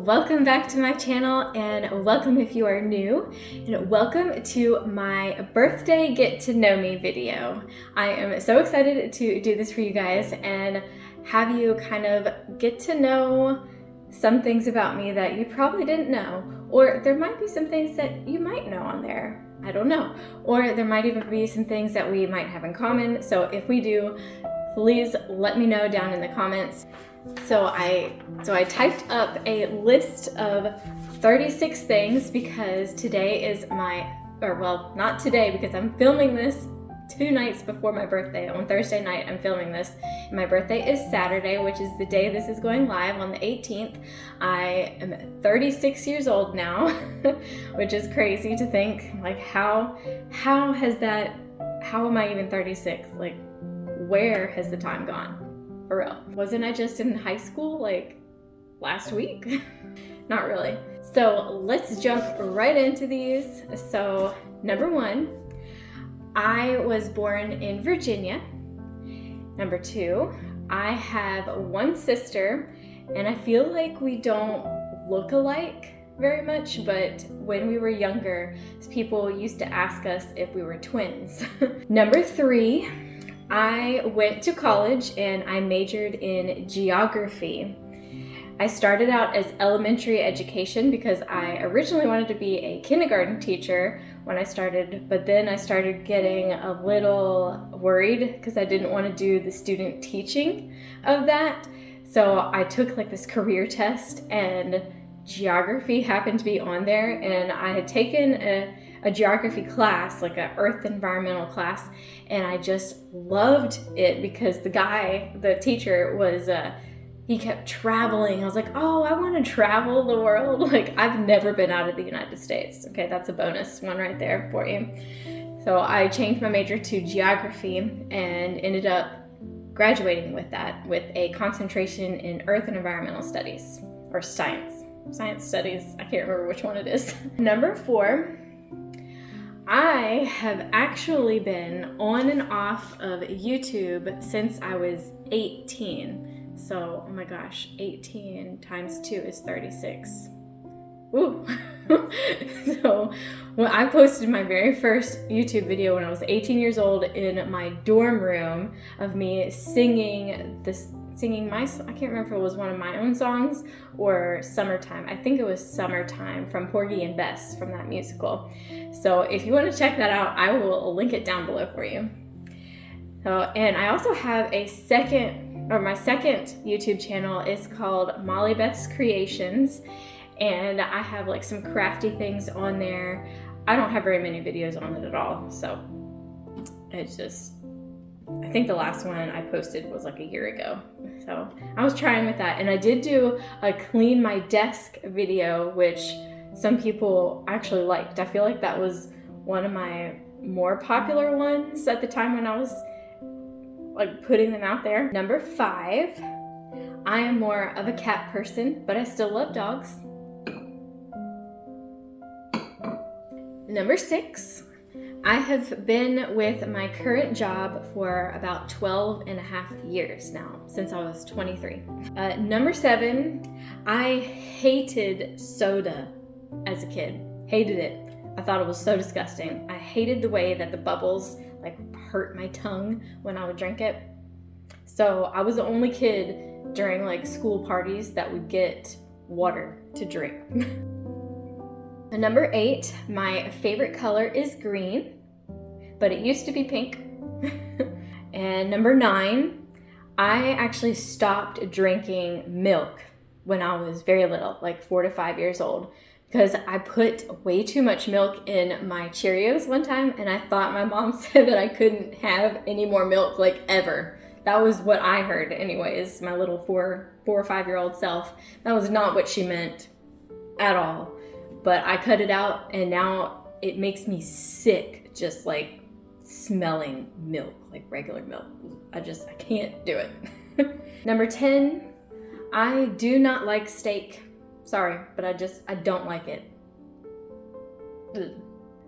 Welcome back to my channel, and welcome if you are new, and welcome to my birthday get to know me video. I am so excited to do this for you guys and have you kind of get to know some things about me that you probably didn't know, or there might be some things that you might know on there. I don't know. Or there might even be some things that we might have in common. So if we do, please let me know down in the comments. So I typed up a list of 36 things because today is not today because I'm filming this 2 nights before my birthday. On Thursday night, I'm filming this. My birthday is Saturday, which is the day this is going live on the 18th. I am 36 years old now, which is crazy to think. Like, how am I even 36? Like, where has the time gone? For real. Wasn't I just in high school like last week? Not really. So let's jump right into these. So number 1, I was born in Virginia. Number 2, I have one sister, and I feel like we don't look alike very much, but when we were younger, people used to ask us if we were twins. Number 3, I went to college and I majored in geography. I started out as elementary education because I originally wanted to be a kindergarten teacher when I started, but then I started getting a little worried because I didn't want to do the student teaching of that. So I took like this career test and geography happened to be on there, and I had taken a geography class, like a earth environmental class, and I just loved it because the teacher was he kept traveling. I was like, oh, I want to travel the world. Like, I've never been out of the United States. Okay, that's a bonus one right there for you. So I changed my major to geography and ended up graduating with that with a concentration in earth and environmental studies, or science studies. I can't remember which one it is. Number 4, I have actually been on and off of YouTube since I was 18. So, oh my gosh, 18 times 2 is 36. Ooh. So, when I posted my very first YouTube video when I was 18 years old in my dorm room of me singing my, I can't remember if it was one of my own songs or Summertime. I think it was Summertime from Porgy and Bess from that musical. So if you want to check that out, I will link it down below for you. So, and I also have my second YouTube channel is called Molly Beth's Creations, and I have like some crafty things on there. I don't have very many videos on it at all, so it's just, I think the last one I posted was like a year ago. So I was trying with that, and I did do a clean my desk video, which some people actually liked. I feel like that was one of my more popular ones at the time when I was like putting them out there. Number 5, I am more of a cat person, but I still love dogs. Number 6, I have been with my current job for about 12 and a half years now, since I was 23. Number 7, I hated soda as a kid. Hated it. I thought it was so disgusting. I hated the way that the bubbles like hurt my tongue when I would drink it. So I was the only kid during like school parties that would get water to drink. And number 8, my favorite color is green, but it used to be pink. And number 9, I actually stopped drinking milk when I was very little, like 4 to 5 years old, because I put way too much milk in my Cheerios one time, and I thought my mom said that I couldn't have any more milk, like, ever. That was what I heard anyways, my little 4 or 5 year old self. That was not what she meant at all. But I cut it out, and now it makes me sick just like smelling milk, like regular milk. I can't do it. Number 10, I do not like steak. Sorry, but I don't like it.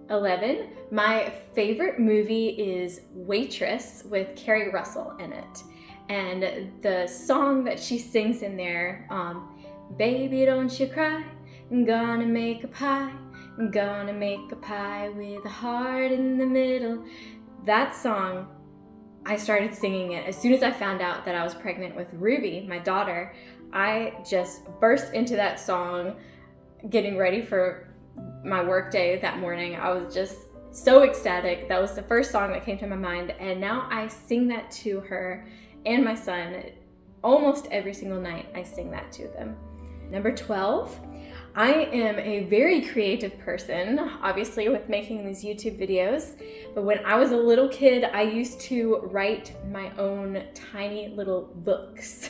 11, my favorite movie is Waitress with Carrie Russell in it. And the song that she sings in there, Baby, don't you cry, I'm gonna make a pie. I'm gonna make a pie with a heart in the middle. That song, I started singing it as soon as I found out that I was pregnant with Ruby, my daughter. I just burst into that song, getting ready for my work day that morning. I was just so ecstatic. That was the first song that came to my mind, and now I sing that to her and my son. Almost every single night I sing that to them. Number 12, I am a very creative person, obviously with making these YouTube videos, but when I was a little kid, I used to write my own tiny little books.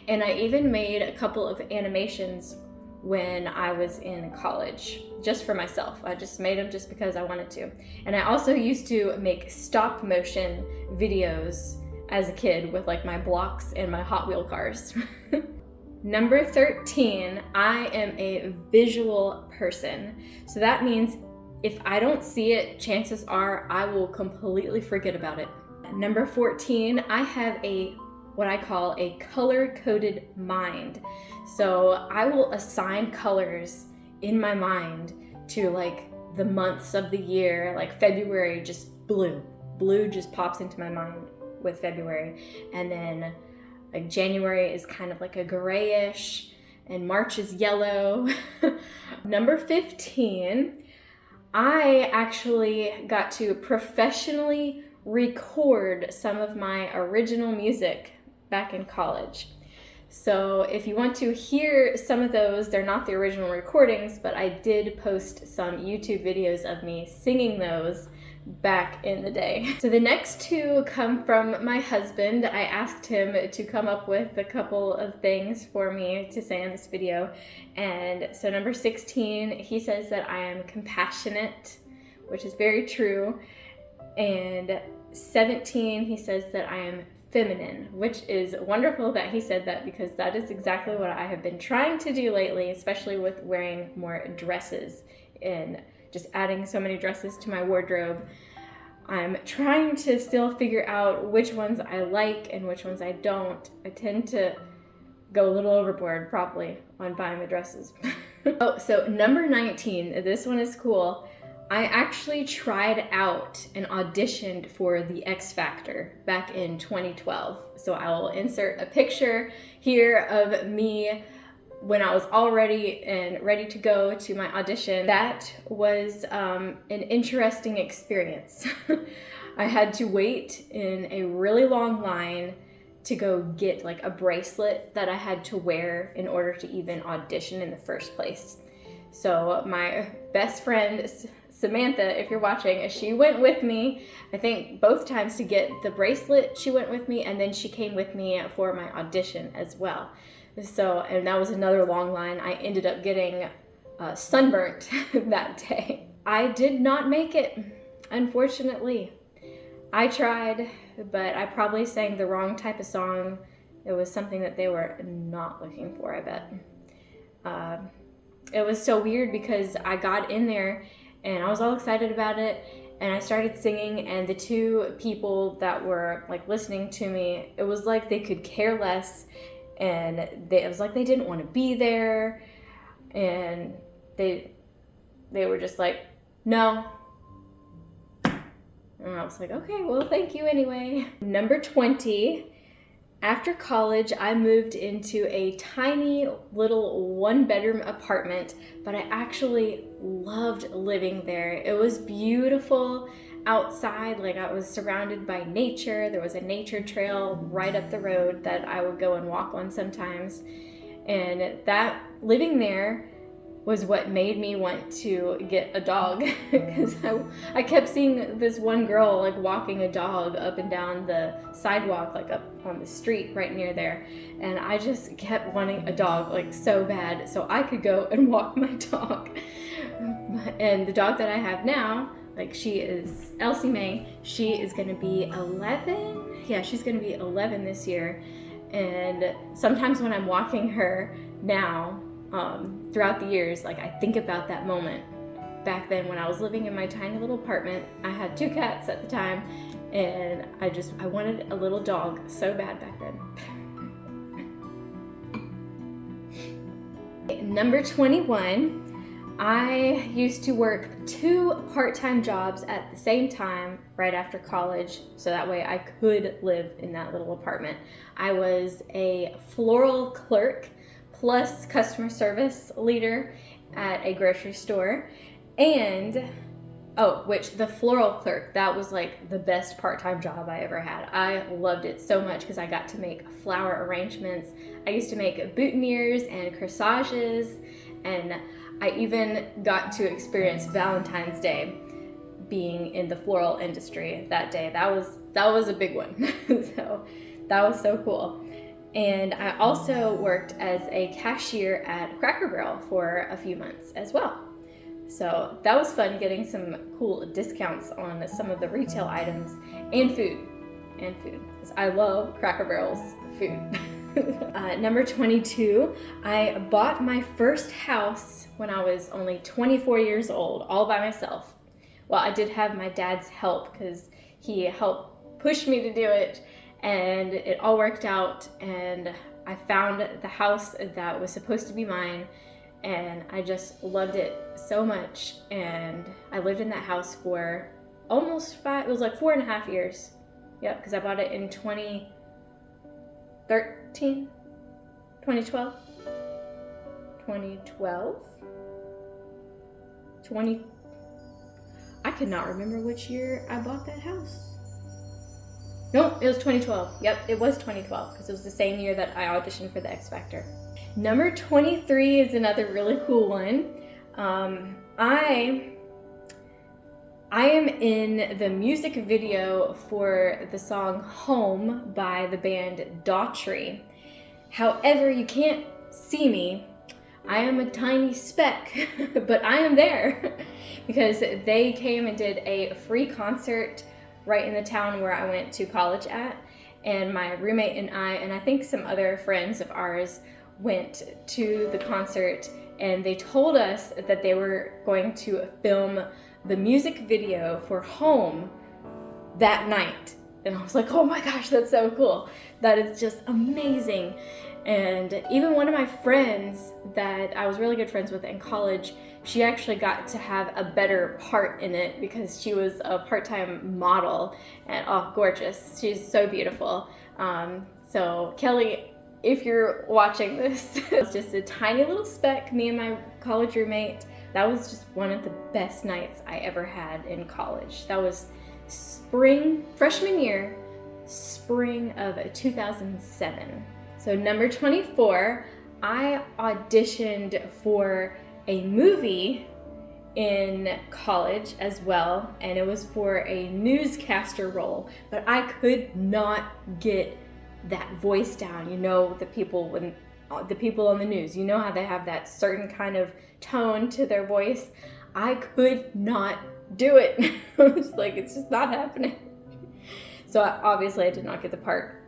And I even made a couple of animations when I was in college, just for myself. I just made them just because I wanted to. And I also used to make stop motion videos as a kid with like my blocks and my Hot Wheel cars. Number 13, I am a visual person. So that means if I don't see it, chances are I will completely forget about it. Number 14, I have what I call a color-coded mind. So I will assign colors in my mind to like the months of the year, like February, just blue. Blue just pops into my mind with February. And then like January is kind of like a grayish, and March is yellow. Number 15, I actually got to professionally record some of my original music back in college. So if you want to hear some of those, they're not the original recordings, but I did post some YouTube videos of me singing those back in the day. So the next two come from my husband. I asked him to come up with a couple of things for me to say in this video. And so number 16, he says that I am compassionate, which is very true. And 17, he says that I am feminine, which is wonderful that he said that, because that is exactly what I have been trying to do lately, especially with wearing more dresses and just adding so many dresses to my wardrobe. I'm trying to still figure out which ones I like and which ones I don't. I tend to go a little overboard probably on buying the dresses. Oh, so number 19, this one is cool. I actually tried out and auditioned for the X Factor back in 2012. So I will insert a picture here of me when I was all ready and ready to go to my audition. That was an interesting experience. I had to wait in a really long line to go get like a bracelet that I had to wear in order to even audition in the first place. So my best friend, Samantha, if you're watching, she went with me, I think both times to get the bracelet. She went with me, and then she came with me for my audition as well. So, and that was another long line. I ended up getting sunburnt that day. I did not make it, unfortunately. I tried, but I probably sang the wrong type of song. It was something that they were not looking for, I bet. It was so weird because I got in there and I was all excited about it, and I started singing, and the two people that were like listening to me, it was like they could care less, and it was like they didn't want to be there, and they were just like, no. And I was like, okay, well, thank you anyway. Number 20, after college, I moved into a tiny little one-bedroom apartment, but I actually loved living there. It was beautiful outside, like I was surrounded by nature. There was a nature trail right up the road that I would go and walk on sometimes. And that living there was what made me want to get a dog, because I kept seeing this one girl like walking a dog up and down the sidewalk, like up on the street right near there, and I just kept wanting a dog like so bad so I could go and walk my dog. And the dog that I have now, like, she is Elsie Mae. She is gonna be 11. Yeah, she's gonna be 11 this year. And sometimes when I'm walking her now, throughout the years, like I think about that moment back then when I was living in my tiny little apartment. I had 2 cats at the time, and I wanted a little dog so bad back then. Number 21. I used to work 2 part-time jobs at the same time right after college, so that way I could live in that little apartment. I was a floral clerk plus customer service leader at a grocery store, and which the floral clerk, that was like the best part-time job I ever had. I loved it so much because I got to make flower arrangements. I used to make boutonnieres and corsages, and I even got to experience Valentine's Day being in the floral industry that day. That was a big one. So that was so cool. And I also worked as a cashier at Cracker Barrel for a few months as well. So that was fun, getting some cool discounts on some of the retail items and food. Because I love Cracker Barrel's food. Number 22, I bought my first house when I was only 24 years old, all by myself. Well, I did have my dad's help because he helped push me to do it, and it all worked out, and I found the house that was supposed to be mine, and I just loved it so much. And I lived in that house for almost 5, it was like 4.5 years. Yep, because I bought it in 2013, 2012, 20, I could not remember which year I bought that house. No, it was 2012. Yep, it was 2012 because it was the same year that I auditioned for the X Factor. Number 23 is another really cool one. I am in the music video for the song Home by the band Daughtry. However, you can't see me. I am a tiny speck, but I am there because they came and did a free concert right in the town where I went to college at. And my roommate and I think some other friends of ours went to the concert, and they told us that they were going to film the music video for Home that night. And I was like, oh my gosh, that's so cool. That is just amazing. And even one of my friends that I was really good friends with in college, she actually got to have a better part in it because she was a part-time model, and gorgeous. She's so beautiful. So Kelly, if you're watching this, it's just a tiny little speck, me and my college roommate. That was just one of the best nights I ever had in college. That was freshman year, spring of 2007. So number 24, I auditioned for a movie in college as well, and it was for a newscaster role, but I could not get that voice down. You know, the people on the news, you know how they have that certain kind of tone to their voice. I could not do it. I was like, it's just not happening. So obviously I did not get the part.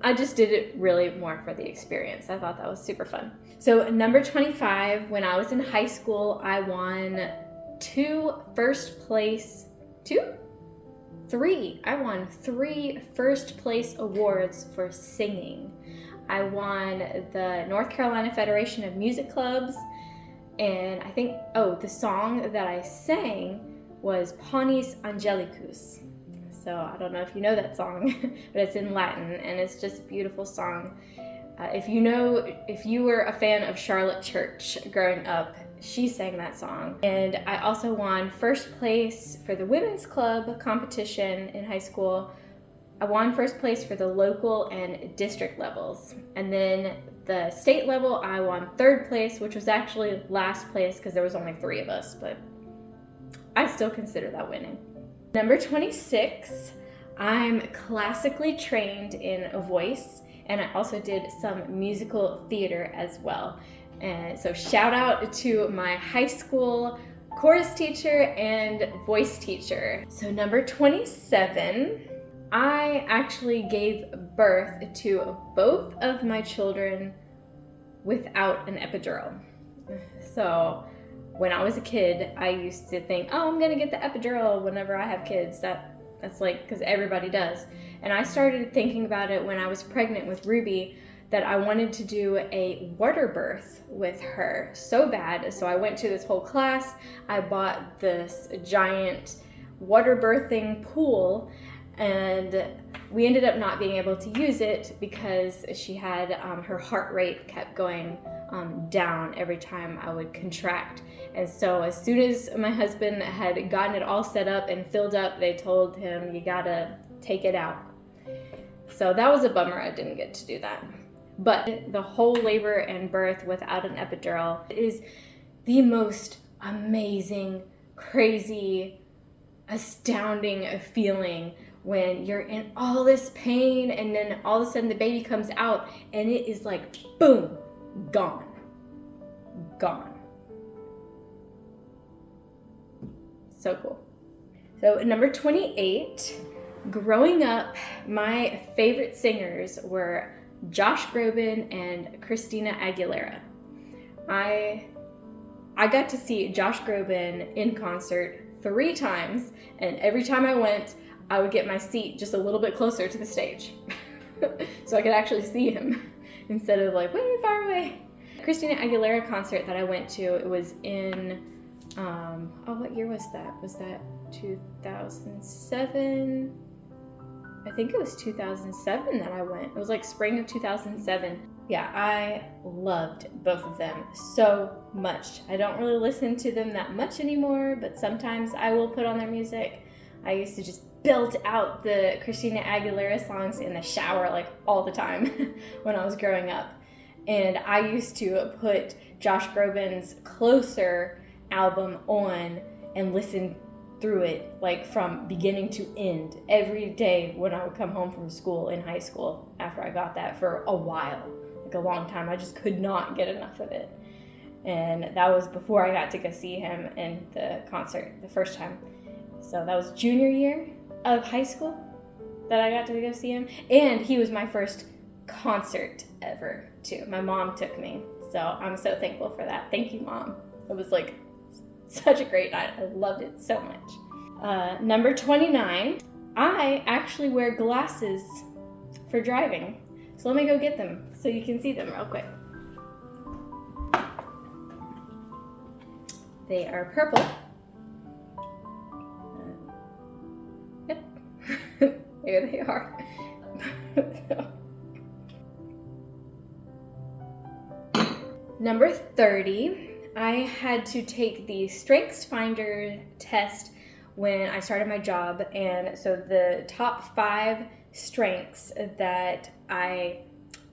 I just did it really more for the experience. I thought that was super fun. So number 25, when I was in high school, I won 3 first place awards for singing. I won the North Carolina Federation of Music Clubs, and I think, the song that I sang was Panis Angelicus. So I don't know if you know that song, but it's in Latin, and it's just a beautiful song. If you were a fan of Charlotte Church growing up, she sang that song. And I also won first place for the women's club competition in high school. I won first place for the local and district levels. And then the state level, I won 3rd place, which was actually last place because there was only 3 of us, but I still consider that winning. Number 26, I'm classically trained in voice, and I also did some musical theater as well. And so shout out to my high school chorus teacher and voice teacher. So number 27, I actually gave birth to both of my children without an epidural. So when I was a kid, I used to think, I'm gonna get the epidural whenever I have kids. That's like, because everybody does. And I started thinking about it when I was pregnant with Ruby, that I wanted to do a water birth with her so bad. So I went to this whole class. I bought this giant water birthing pool, and we ended up not being able to use it because she had her heart rate kept going down every time I would contract. And so as soon as my husband had gotten it all set up and filled up, they told him, you gotta take it out. So that was a bummer. I didn't get to do that. But the whole labor and birth without an epidural is the most amazing, crazy, astounding feeling when you're in all this pain and then all of a sudden the baby comes out and it is like, boom, gone. So cool. So number 28, growing up, my favorite singers were Josh Groban and Christina Aguilera. I got to see Josh Groban in concert 3 times, and every time I went, I would get my seat just a little bit closer to the stage so I could actually see him instead of like way far away. Christina Aguilera concert that I went to, it was in, what year was that? Was that 2007? I think it was 2007 that I went. It was like spring of 2007. Yeah, I loved both of them so much. I don't really listen to them that much anymore, but sometimes I will put on their music. I used to just belt out the Christina Aguilera songs in the shower like all the time when I was growing up. And I used to put Josh Groban's Closer album on and listen through it like from beginning to end every day when I would come home from school in high school after I got that for a while, like a long time. I just could not get enough of it. And that was before I got to go see him in the concert the first time. So that was junior year of high school that I got to go see him. And he was my first concert ever too. My mom took me. So I'm so thankful for that. Thank you, Mom. It was like such a great night. I loved it so much. Number 29, I actually wear glasses for driving. So let me go get them so you can see them real quick. They are purple. Yep. There they are. Number 30, I had to take the Strengths Finder test when I started my job, and so the top 5 strengths that I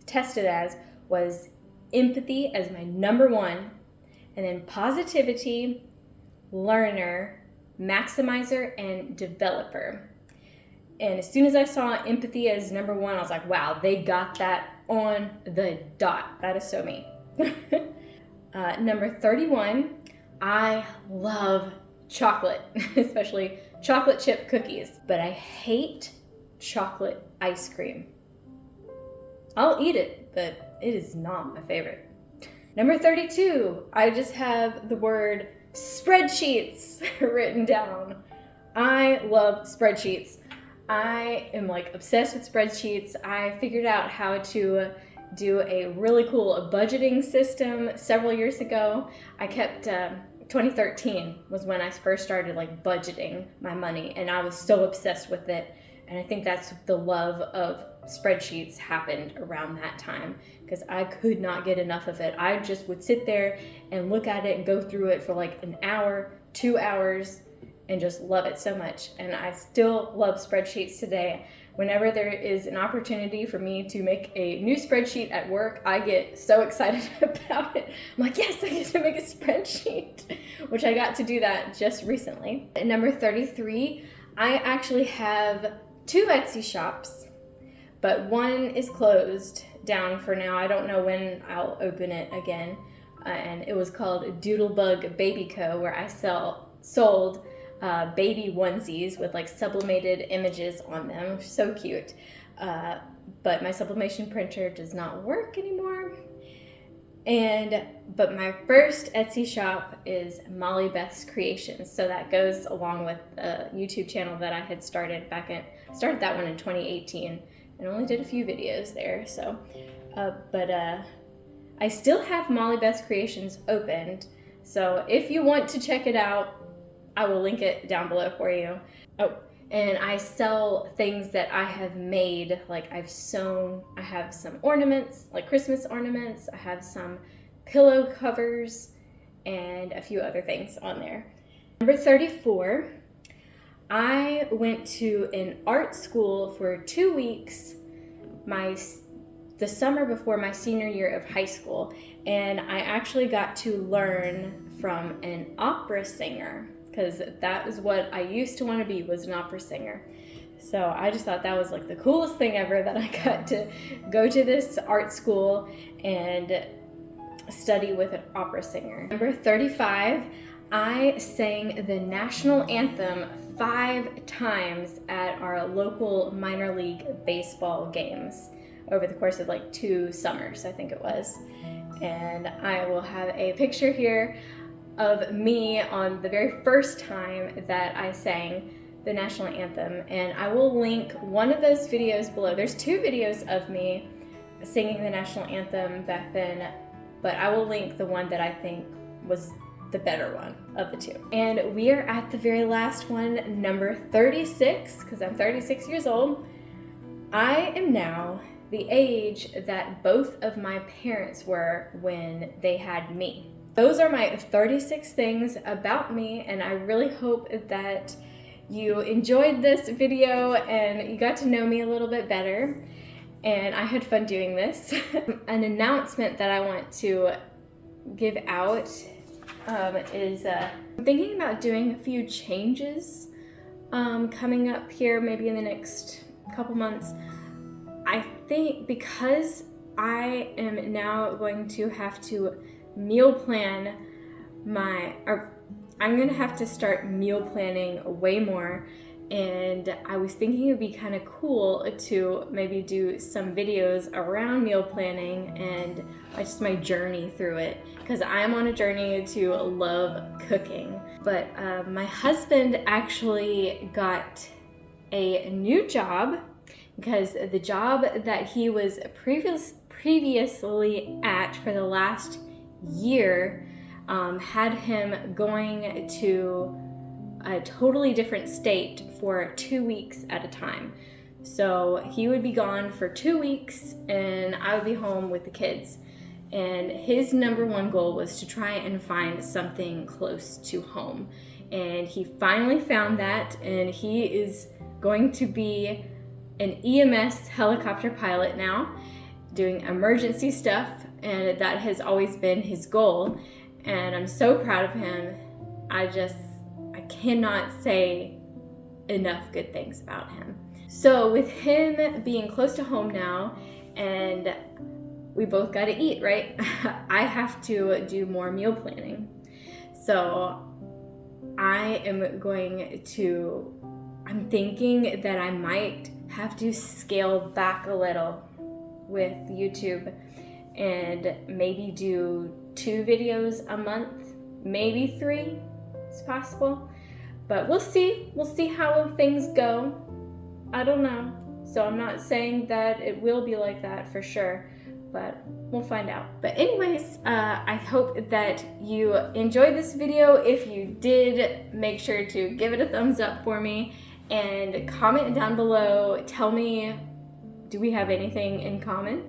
tested as was empathy as my number 1, and then positivity, learner, maximizer, and developer. And as soon as I saw empathy as number 1, I was like, wow, they got that on the dot. That is so me. Number 31, I love chocolate, especially chocolate chip cookies, but I hate chocolate ice cream. I'll eat it, but it is not my favorite. Number 32, I just have the word spreadsheets written down. I love spreadsheets. I am like obsessed with spreadsheets. I figured out how to do a really cool budgeting system several years ago. I kept 2013 was when I first started like budgeting my money, and I was so obsessed with it. And I think that's the love of spreadsheets happened around that time, because I could not get enough of it. I just would sit there and look at it and go through it for like an hour, 2 hours, and just love it so much. And I still love spreadsheets today. Whenever there is an opportunity for me to make a new spreadsheet at work, I get so excited about it. I'm like, yes, I get to make a spreadsheet, which I got to do that just recently. At number 33, I actually have 2 Etsy shops, but one is closed down for now. I don't know when I'll open it again. And it was called Doodlebug Baby Co., where I sold baby onesies with like sublimated images on them. So cute. But my sublimation printer does not work anymore. But my first Etsy shop is Molly Beth's Creations. So that goes along with a YouTube channel that I had started that one in 2018 and only did a few videos there. So But I still have Molly Beth's Creations opened, so if you want to check it out, I will link it down below for you. Oh, and I sell things that I have made, like I've sewn. I have some ornaments, like Christmas ornaments. I have some pillow covers and a few other things on there. Number 34, I went to an art school for 2 weeks the summer before my senior year of high school, and I actually got to learn from an opera singer, because that is what I used to want to be, was an opera singer. So I just thought that was like the coolest thing ever, that I got to go to this art school and study with an opera singer. Number 35, I sang the national anthem 5 times at our local minor league baseball games over the course of like 2 summers, I think it was. And I will have a picture here of me on the very first time that I sang the national anthem, and I will link one of those videos below. There's 2 videos of me singing the national anthem back then, but I will link the one that I think was the better one of the 2. And we are at the very last one, number 36, because I'm 36 years old. I am now the age that both of my parents were when they had me. Those are my 36 things about me, and I really hope that you enjoyed this video and you got to know me a little bit better, and I had fun doing this. An announcement that I want to give out is I'm thinking about doing a few changes coming up here maybe in the next couple months. I think because I am now going to have to meal plan I'm gonna have to start meal planning way more, and I was thinking it would be kind of cool to maybe do some videos around meal planning and just my journey through it, because I'm on a journey to love cooking. But my husband actually got a new job, because the job that he was previously at for the last year had him going to a totally different state for 2 weeks at a time. So he would be gone for 2 weeks and I would be home with the kids. And his number one goal was to try and find something close to home. And he finally found that, and he is going to be an EMS helicopter pilot now, doing emergency stuff, and that has always been his goal, and I'm so proud of him. I cannot say enough good things about him. So with him being close to home now, and we both got to eat, right? I have to do more meal planning. So I'm thinking that I might have to scale back a little with YouTube and maybe do 2 videos a month, maybe 3, it's possible. But we'll see how things go. I don't know. So I'm not saying that it will be like that for sure, but we'll find out. But anyways, I hope that you enjoyed this video. If you did, make sure to give it a thumbs up for me and comment down below. Tell me, do we have anything in common?